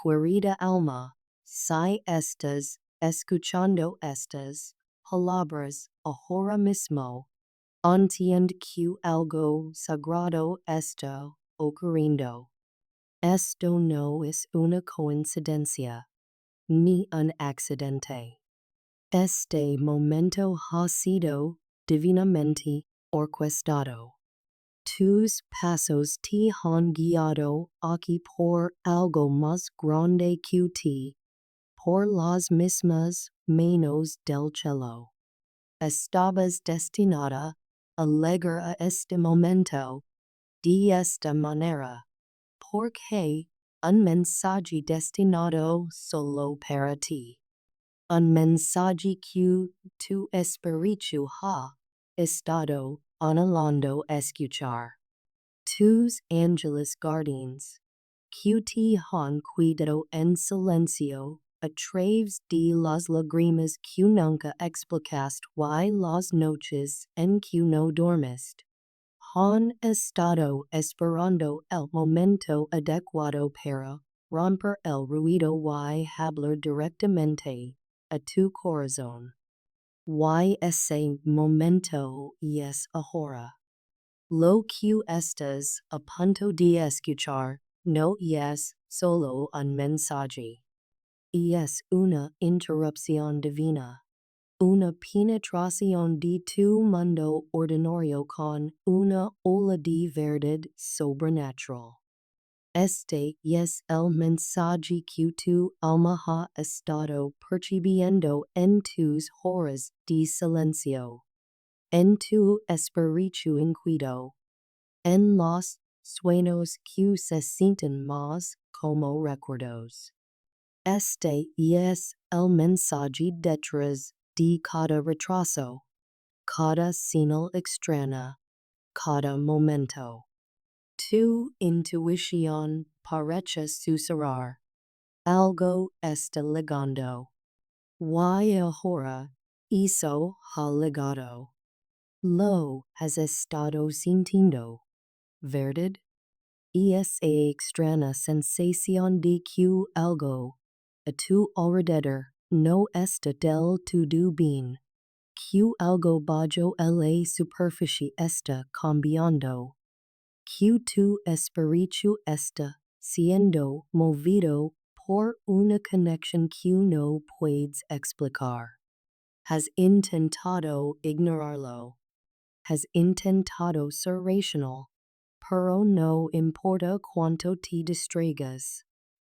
querida Alma, si estás escuchando estas palabras ahora mismo, entiende que algo sagrado está ocurriendo. Esto no es una coincidencia, ni un accidente. Este momento ha sido divinamente orquestado. Tus pasos te han guiado aquí por algo más grande que ti, por las mismas manos del cielo. Estabas destinada a llegar a este momento de esta manera, porque un mensaje destinado solo para ti. Un mensaje que tu espíritu ha estado anhelando escuchar. Tus ángeles guardians, que te han cuidado en silencio a través de las lágrimas que nunca explicaste y las noches en que no dormiste, han estado esperando el momento adecuado para romper el ruido y hablar directamente a tu corazón. Y ese momento es ahora. Lo que estás a punto de escuchar no es solo un mensaje. Es una interrupción divina. Una penetración de tu mundo ordinario con una ola de verdad sobrenatural. Este es el mensaje que tu alma ha estado percibiendo en tus horas de silencio, en tu espíritu inquieto, en los sueños que se sienten más como recuerdos. Este es el mensaje detrás de cada retraso, cada señal extraña, cada momento. Tu intuición parece susurrar. Algo está ligando. Y ahora, eso ha ligado. Lo has estado sintiendo, ¿verdad? Esa extraña sensación de que algo a tu alrededor no está del todo bien, que algo bajo la superficie está cambiando, que tu espíritu está siendo movido por una conexión que no puedes explicar. Has intentado ignorarlo. Has intentado ser racional, pero no importa cuánto te distraigas.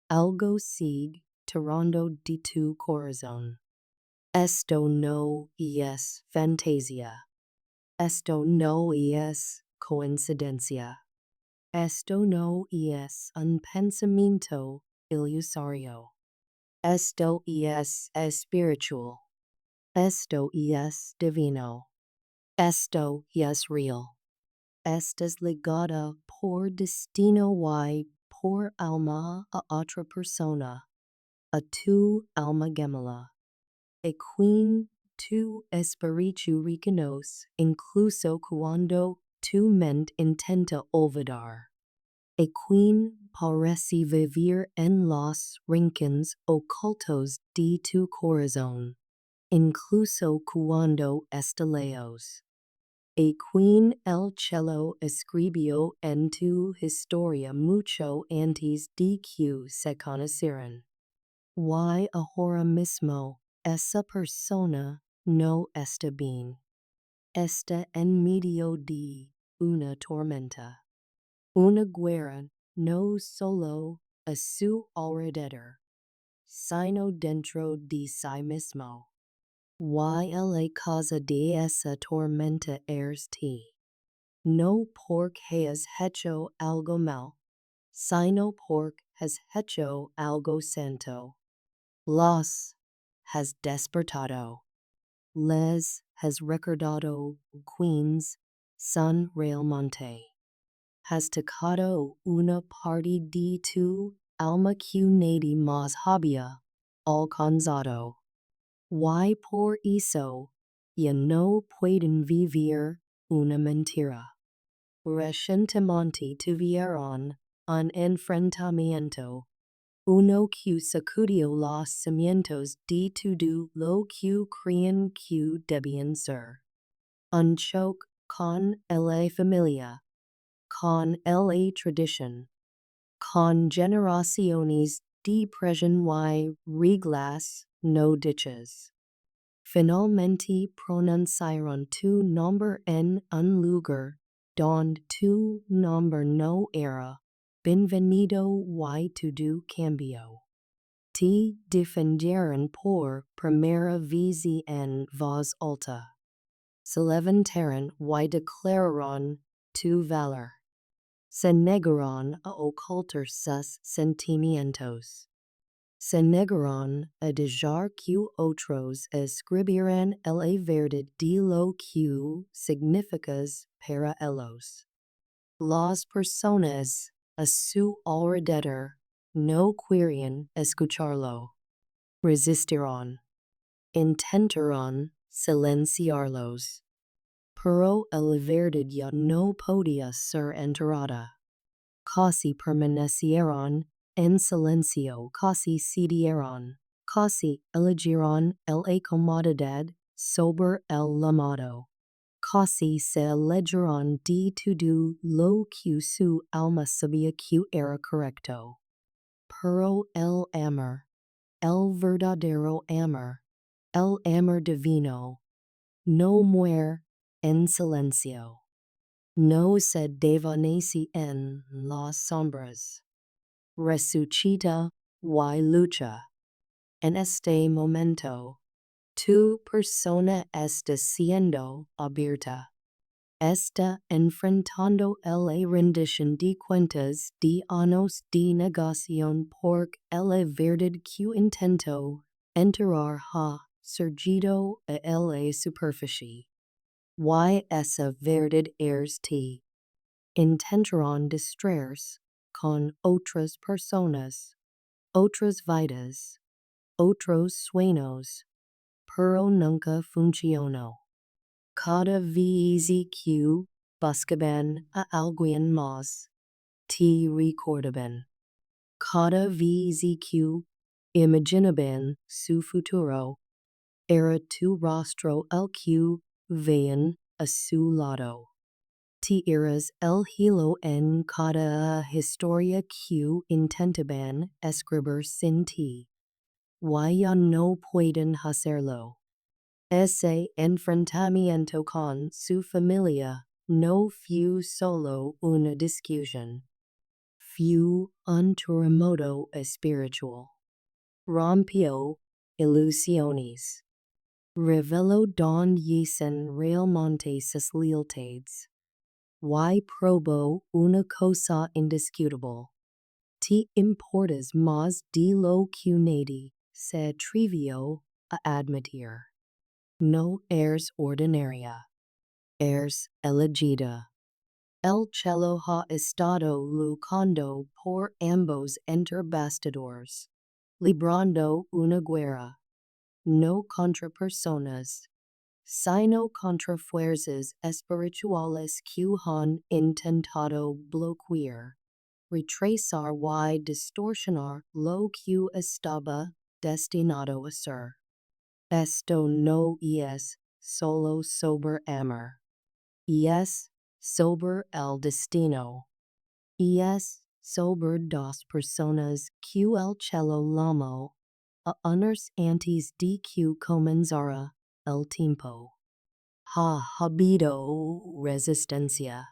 Algo sigue tirando de tu corazón. Esto no es fantasía. Esto no es coincidencia. Esto no es un pensamiento ilusorio. Esto es espiritual. Esto es divino. Esto es real. Estás ligada por destino y por alma a otra persona, a tu alma gemela. A quien tu espíritu reconoce incluso cuando tu mente intenta olvidar. A quien parece vivir en los rincones ocultos de tu corazón, incluso cuando está lejos. A quien el cielo escribió en tu historia mucho antes de que se conocieran. Y ahora mismo, esa persona no está bien. Está en medio de una tormenta. Una guerra no solo a su alrededor, sino dentro de sí mismo. Y la causa de esa tormenta es ti. No porque has hecho algo mal, sino porque has hecho algo santo. Los has despertado. Les has recordado quienes son realmente. Has tocado una parte de tu alma que nadie más había alcanzado. Y por eso, ya no pueden vivir una mentira. Recientemente tuvieron un enfrentamiento, uno q sacudio los cimientos de todo lo que crean que debían ser. Unchoke con la familia, con la tradición, con generaciones de present y reglas no dichas. Finalmente pronunciaron tu nombre en un lugar donde tu nombre no era bienvenido y todo cambió. Te defendieron por primera vez en voz alta. Se levantaron y declararon tu valor. Se negaron a ocultar sus sentimientos. Se negaron a dejar que otros escribieran la verdad de lo que significas para ellos. Las personas a su alrededor no querían escucharlo. Resistieron. Intentaron silenciarlos. Pero la verdad ya no podía ser enterrada. Casi permanecieron en silencio, casi cedieron, casi eligieron la comodidad sobre el llamado, casi se alejaron de todo lo que su alma sabía que era correcto. Pero el amor, el verdadero amor, el amor divino, no muere en silencio. No se desvanece en las sombras. Resucita y lucha. En este momento, tu persona está siendo abierta. Está enfrentando la rendición de cuentas de años de negación por la verdad que intentó enterrar ha surgido a la superficie. Y esa verdad es te. Intentaron distraerse con otras personas, otras vidas, otros sueños, pero nunca funcionó. Cada vez que buscaban a alguien más, te recordaban. Cada vez que imaginaban su futuro, era tu rostro el que veían a su lado. Te eras el hilo en cada historia que intentaban escribir sin ti. Y ya no pueden hacerlo. Ese enfrentamiento con su familia no fue solo una discusión. Fue un terremoto espiritual. Rompió ilusiones. Reveló donde yacen realmente sus lealtades. Y probó una cosa indiscutible. Te importas más de lo que nadie se atrevió a admitir. No eres ordinaria. Eres elegida. El cielo ha estado luchando por ambos entre bastidores, librando una guerra, no contra personas, sino contra fuerzas espirituales que han intentado bloquear, retrasar y distorsionar lo que estaba destinado a ser. Esto no es solo sobre amor, es sobre el destino, es sobre dos personas que el cielo llamó a unos antes de que comenzara el tiempo. Ha habido resistencia.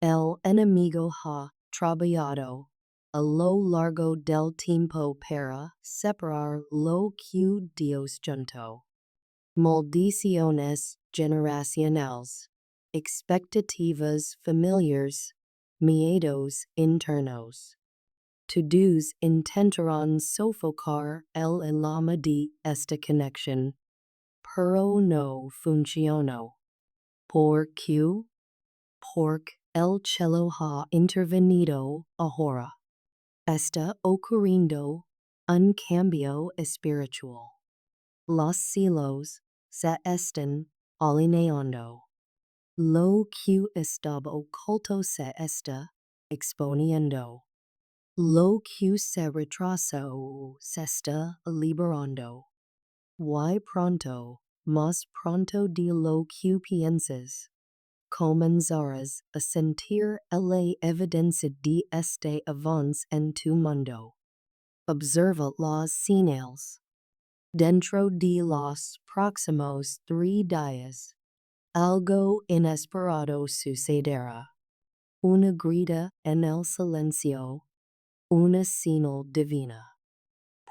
El enemigo ha trabajado a lo largo del tiempo para separar lo que Dios juntó. Maldiciones generacionales, expectativas familiares, miedos internos. Todos intentaron sofocar el alma de esta conexión, pero no funcionó. ¿Por qué? Porque el cielo ha intervenido ahora. Está ocurriendo un cambio espiritual. Los cielos se están alineando. Lo que estaba oculto se está exponiendo. Lo que se retraso se liberando. Y pronto, más pronto de lo que piensas, comenzarás a sentir la evidencia de este avance en tu mundo. Observa las señales. Dentro de los próximos 3 días, algo inesperado sucederá. Una grita en el silencio, una señal divina.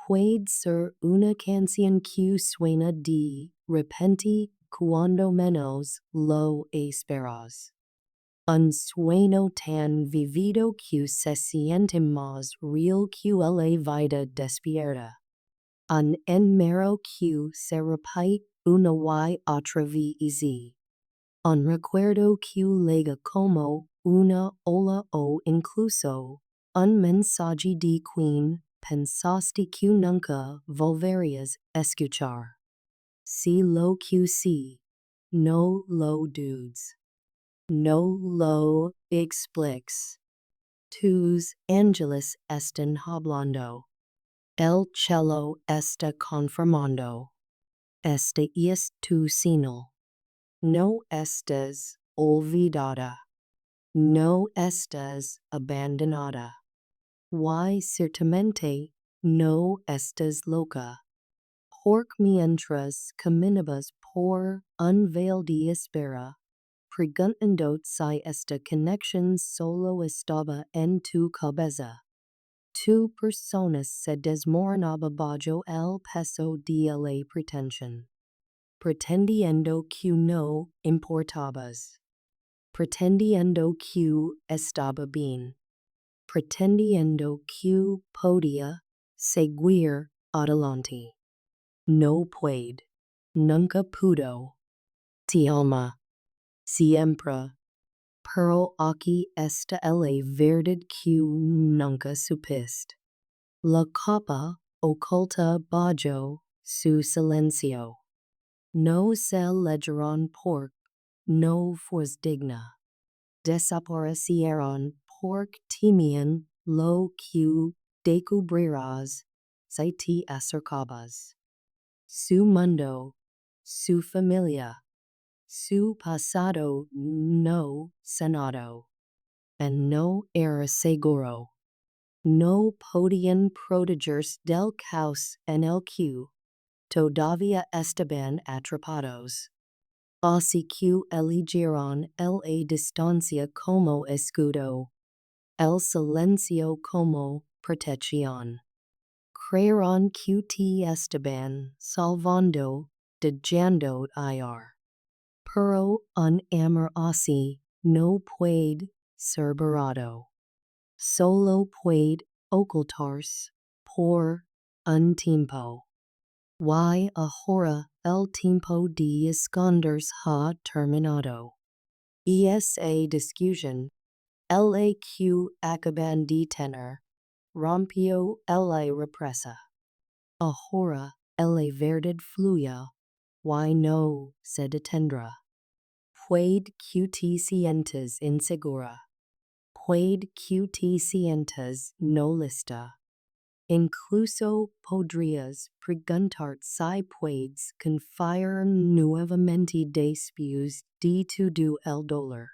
Puede ser una canción que suena de repente cuando menos lo esperas. Un sueño tan vivido que se siente más real que la vida despierta. Un enmero que se repite una y otra vez. Un recuerdo que llega como una ola o incluso un mensaje de quien pensaste que nunca volverías escuchar. Si lo que sí, no lo dudes. No lo expliques. Tus ángeles están hablando. El cielo está confirmando. Este es tu señal. No estás olvidada. No estás abandonada. Y ciertamente no estás loca. Porque mientras caminabas por un veil de espera, preguntando si esta conexión solo estaba en tu cabeza. Tu persona se desmoronaba bajo el peso de la pretensión. Pretendiendo que no importabas. Pretendiendo que estaba bien. Pretendiendo que podía seguir adelante. No puede. Nunca pudo. Ti alma. Siempre. Pero aquí está la verdad que nunca supiste. La capa oculta bajo su silencio. No se leyeron porque no fues digna. Desaparecieron porque temían lo que descubrirás si te acercabas. Su mundo, su familia, su pasado no sanado. And no era seguro. No podían protegerse del caos en el que todavía estaban atrapados. Así que eligieron la distancia como escudo, el silencio como protección. Creyeron que te estaban salvando, dejando ir. Pero un amor así no puede ser barato. Solo puede ocultarse por un tiempo. Y ahora el tiempo de esconderse ha terminado. Y esa discusión, la que acaban de tener, rompió la represa. Ahora la verdad fluye, y no se detendrá. Puede que te sientas insegura. Puede que te sientas no lista. Incluso podrías preguntar si puedes confiar nuevamente después de todo el dolor.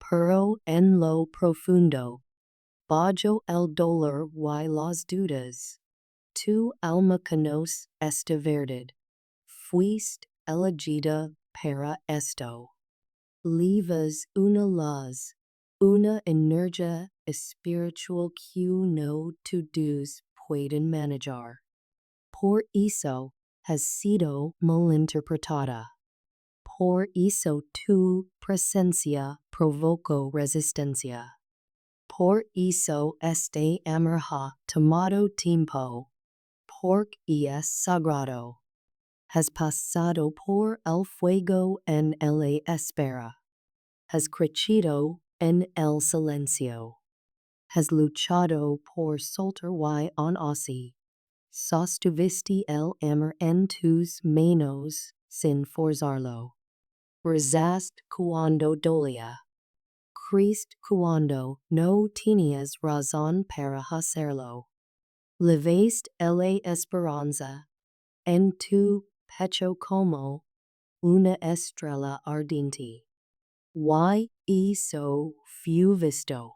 Pero en lo profundo, bajo el dolor y las dudas, tu alma conoce esta verdad. Fuiste elegida para esto. Livas una luz, una energía espiritual que no todos pueden manejar. Por eso has sido malinterpretada. Por eso tu presencia provocó resistencia. Por eso este amor ha tomado tiempo. Porque es sagrado. Has pasado por el fuego en la espera. Has crecido en el silencio. Has luchado por soltar y aún así. Sostuviste el amor en tus manos sin forzarlo. Rezaste cuando dolía. Christ cuando no tenías razón para hacerlo. Levaste la esperanza en tu pecho como una estrella ardiente. Y eso fue visto.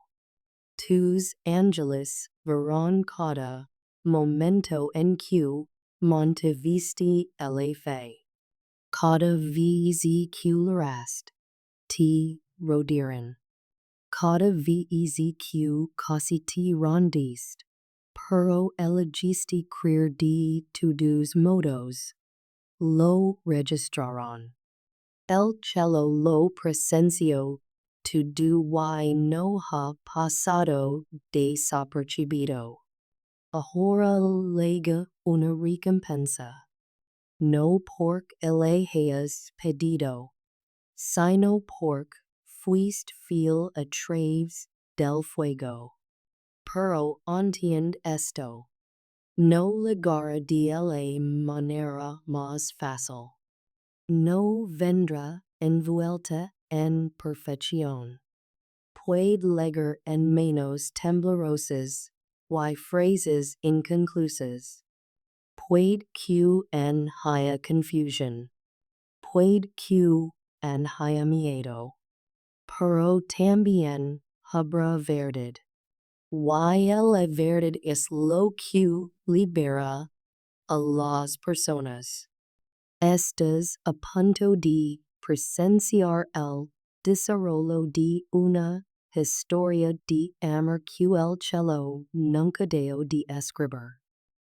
Tus ángeles verán cada momento en que mantuviste la fe. Cada vez que lograste te rodearon. Cada vez que casi te rendiste. Pero elegiste creer de todos modos. Lo registraron. El cielo lo presenció. Todo y no ha pasado desapercibido. Ahora llega una recompensa. No porque le hayas pedido, sino porque fuiste fiel a través del fuego. Pero entiende esto. No llegará de la manera más fácil. No vendrá envuelta en perfección. Puede llegar en manos temblorosas y frases inconclusas. Puede que en haya confusion. Puede que en haya miedo. Pero también habrá verdad. Y la verdad es lo que libera a las personas. Estás a punto de presenciar el desarrollo de una historia de amor que el cielo nunca dejó de escribir.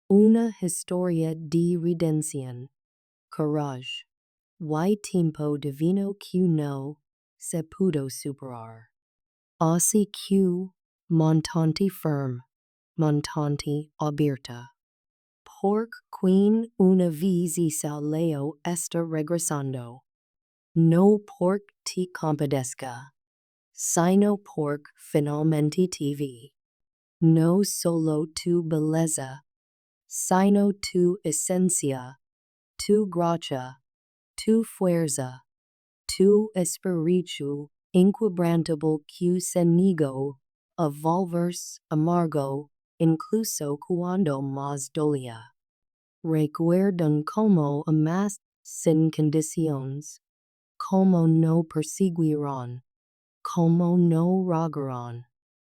Una historia de redención, courage, y tiempo divino que no se pudo superar. Así que, montante firme, montante abierta. Porque quien una vez salió está regresando. No porque te compadezca, sino porque finalmente te vi. No solo tu belleza, sino tu esencia, tu gracia, tu fuerza, tu espíritu inquebrantable que se negó a volverse amargo incluso cuando más dolía. Recuerdan como amaste sin condiciones, como no perseguirán, como no rogarán.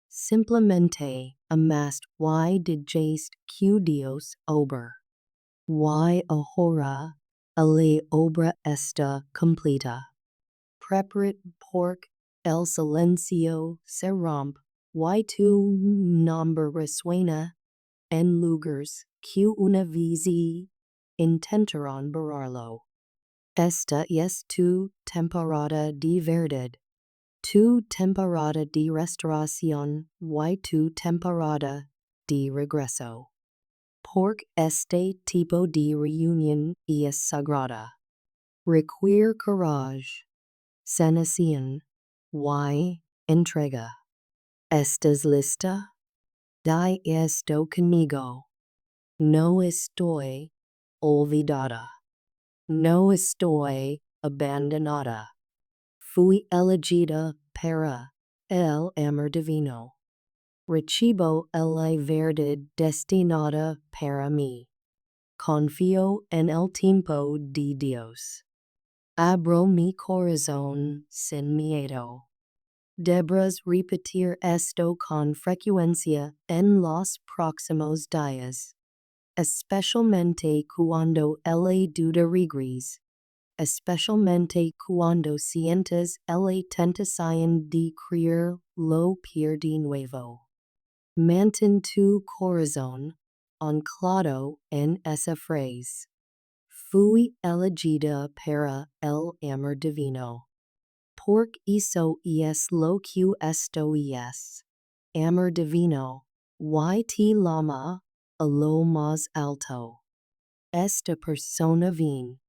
Simplemente amaste y dijaste que Dios obra. Y ahora la obra está completa. Preparat porque el silencio se rompe y tu nombre resuena en lugares que una vez intentaron borrarlo. Esta es tu temporada de verdad, tu temporada de restauración y tu temporada de regreso. Porque este tipo de reunión es sagrada. Requiere courage, sanación y entrega. ¿Estás lista? Da esto conmigo. No estoy olvidada. No estoy abandonada. Fui elegida para el amor divino. Recibo la verdad destinada para mí. Confío en el tiempo de Dios. Abro mi corazón sin miedo. Debes repetir esto con frecuencia en los próximos días, especialmente cuando la duda regrese, especialmente cuando sientas la tentación de creer lo peor de nuevo. Mantén tu corazón anclado en esa frase. Fui elegida para el amor divino. Porque eso es lo que esto es. Amor divino, y te llama a lo más alto. Esta persona viene,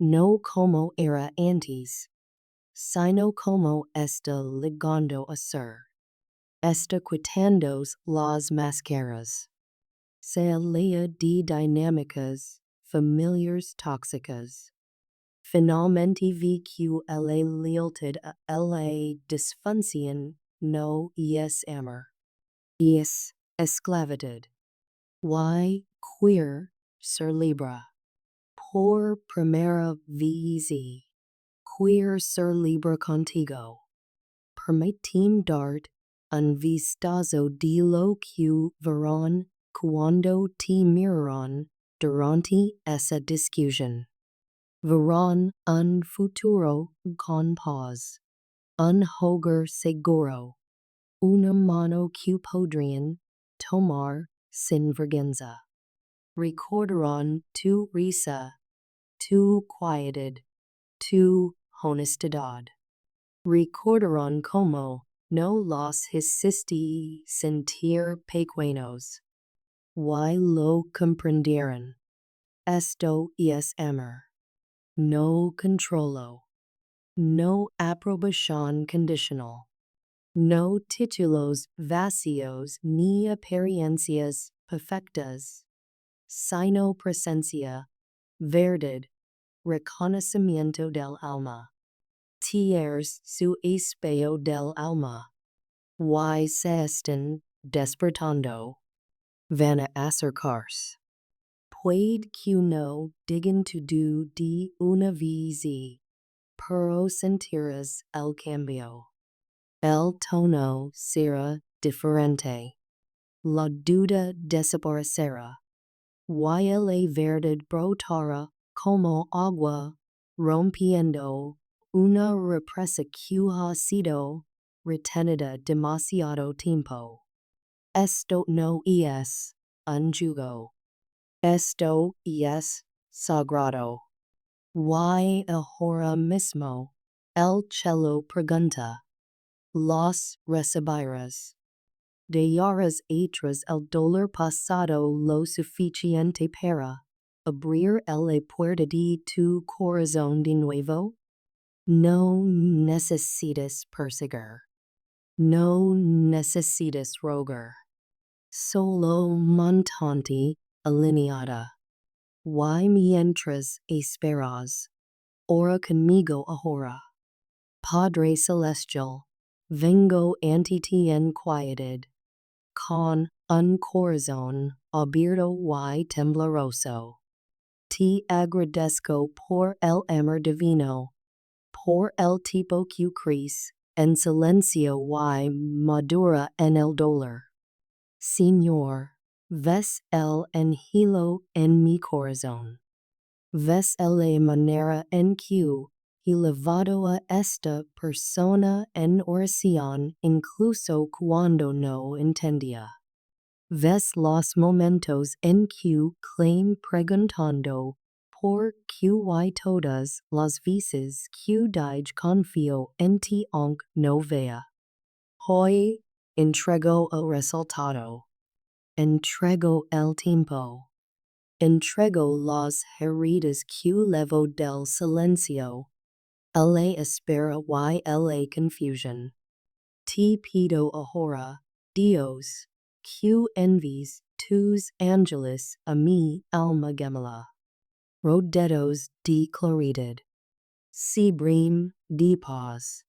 no como era antes, sino como está llegando a ser. Está quitando las máscaras. Se alea de dinámicas, familiares tóxicas. finalmente vq la lealtad a la disfunción no es amor. Es esclavitud. Y queer ser libre. Por primera vez. Queer ser libre contigo. Permitim darte un vistazo de lo que verán cuando te miraron durante esa discusión. Verán un futuro con paz, un hogar seguro, una mano que podrían tomar sin vergüenza. Recordarán tu risa, tu quietud, tu honestidad. Recordarán como no los hiciste sentir pequeños. Y lo comprendieron. Esto es amor. No controlo. No aprobación condicional. No títulos vacíos ni apariencias perfectas. Sino presencia, verdad, reconocimiento del alma. Tienes su espejo del alma. Y se están despertando. Van a acercarse. Puede que no digan todo de una vez, pero sentirás el cambio. El tono será diferente. La duda desaparecerá. Y la verdad brotará como agua, rompiendo una represa que ha sido retenida demasiado tiempo. Esto no es un jugo. Esto es sagrado. Y ahora mismo, el cielo pregunta. Los recibirás. Dejarás atrás el dolor pasado lo suficiente para abrir la puerta de tu corazón de nuevo? No necesitas perseguir. No necesitas rogar. Solo mantente alineada. Y mientras esperas, ora conmigo ahora. Padre Celestial, vengo ante ti en quietud, con un corazón abierto y tembloroso. Te agradezco por el amor divino, por el tipo que crece en silencio y madura en el dolor. Señor, ves el angelo en mi corazón. Ves la manera en que he llevado a esta persona en oración incluso cuando no entendía. Ves los momentos en que claim preguntando por qué y todas las veces que digo confío en ti aunque no vea. Hoy entrego el resultado. Entrego el tiempo. Entrego las heridas que levo del silencio, la espera y la confusión. Te pido ahora, Dios, que envíes tus ángeles a mi alma Gemela. Rodeados de claridad. Sublime de paz.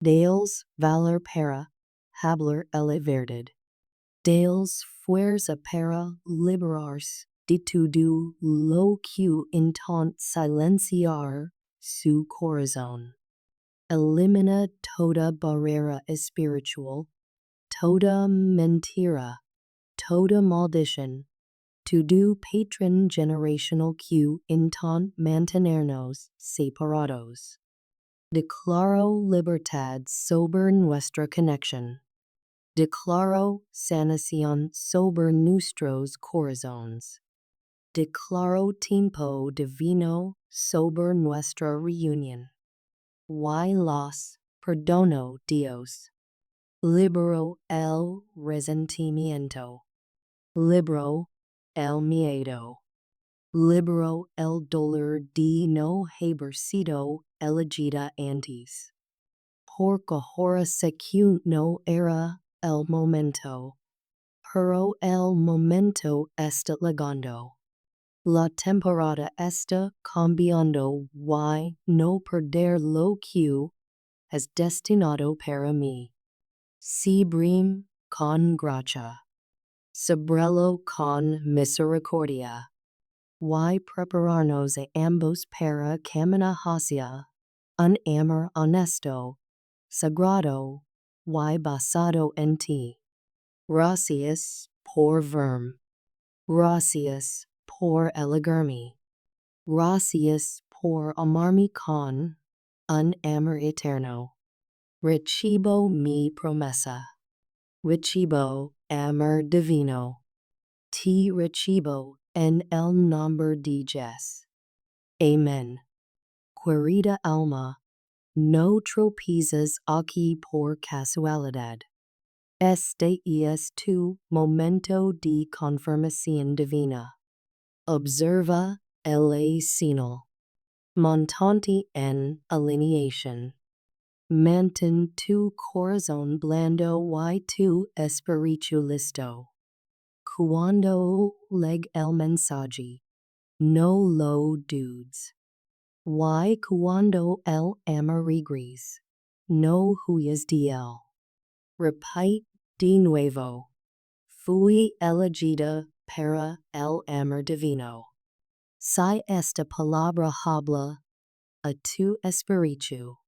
Deles valor para hablar la verdad. Deles fuerza para liberarse de todo lo que intenta silenciar su corazón. Elimina toda barrera espiritual, toda mentira, toda maldición, todo patrón generacional que intenta mantenernos separados. Declaro libertad sobre nuestra conexión. Declaro sanación sobre nuestros corazones. Declaro tiempo divino sobre nuestra reunión. Y los perdono, Dios. Libero el resentimiento. Libero el miedo. Libero el dolor de no haber sido elegida antes. Porque ahora sé que no era el momento, pero el momento está llegando. La temporada está cambiando y no perder lo que es destinado para mí. Sibrim con gracia. Sabrelo con misericordia. Y prepararnos a ambos para caminar hacia un amor honesto, sagrado y basado en ti. Gracias por verme. Gracias por elegirme. Gracias por amarme con un amor eterno. Recibo mi promesa. Recibo amor divino. Te recibo en el nombre de Jesús. Amén. Querida Alma, no tropieces aquí por casualidad. Este es tu momento de confirmación divina. Observa el signo. Montante en alineación. Mantén tu corazón blando y tu espíritu listo. Cuando leg el mensaje, no lo dudes. Y cuando el amarigris, no huyas de él. Repite de nuevo. Fui elegida para el amor divino. Si esta palabra habla a tu espíritu,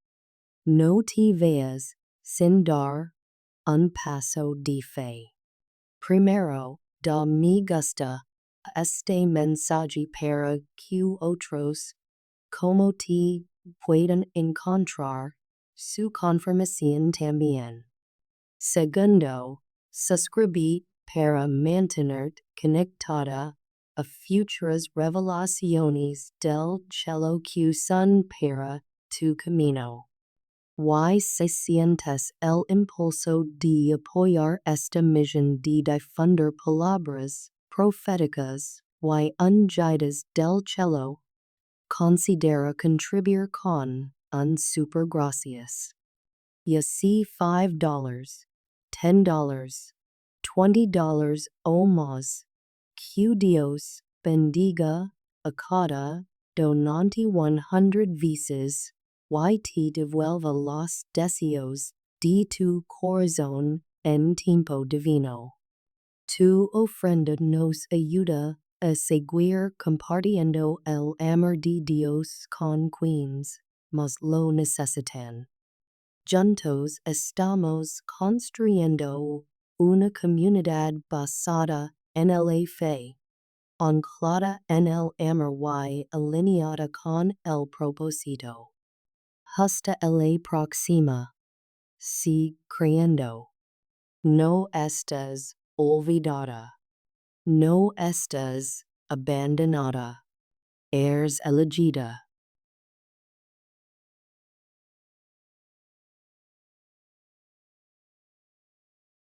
no te veas sin dar un paso de fe. Primero, da me gusta este mensaje para que otros como te puedan encontrar su confirmación también. Segundo, suscribirte para mantenerte conectada a futuras revelaciones del cielo que son para tu camino. Y si sientes el impulso de apoyar esta misión de difundir palabras proféticas y ungidas del cielo, considera contribuir con un super gracias. Ya sea $5, $10, $20 o más, que Dios bendiga a cada donante 100 veces y te devuelva los deseos de tu corazón en tiempo divino. Tu ofrenda nos ayuda a seguir compartiendo el amor de Dios con quienes más lo necesitan. Juntos estamos construyendo una comunidad basada en la fe, anclada en el amor y alineada con el propósito. Hasta la próxima. Sigue creyendo. No estás olvidada. No estás abandonada. Eres elegida.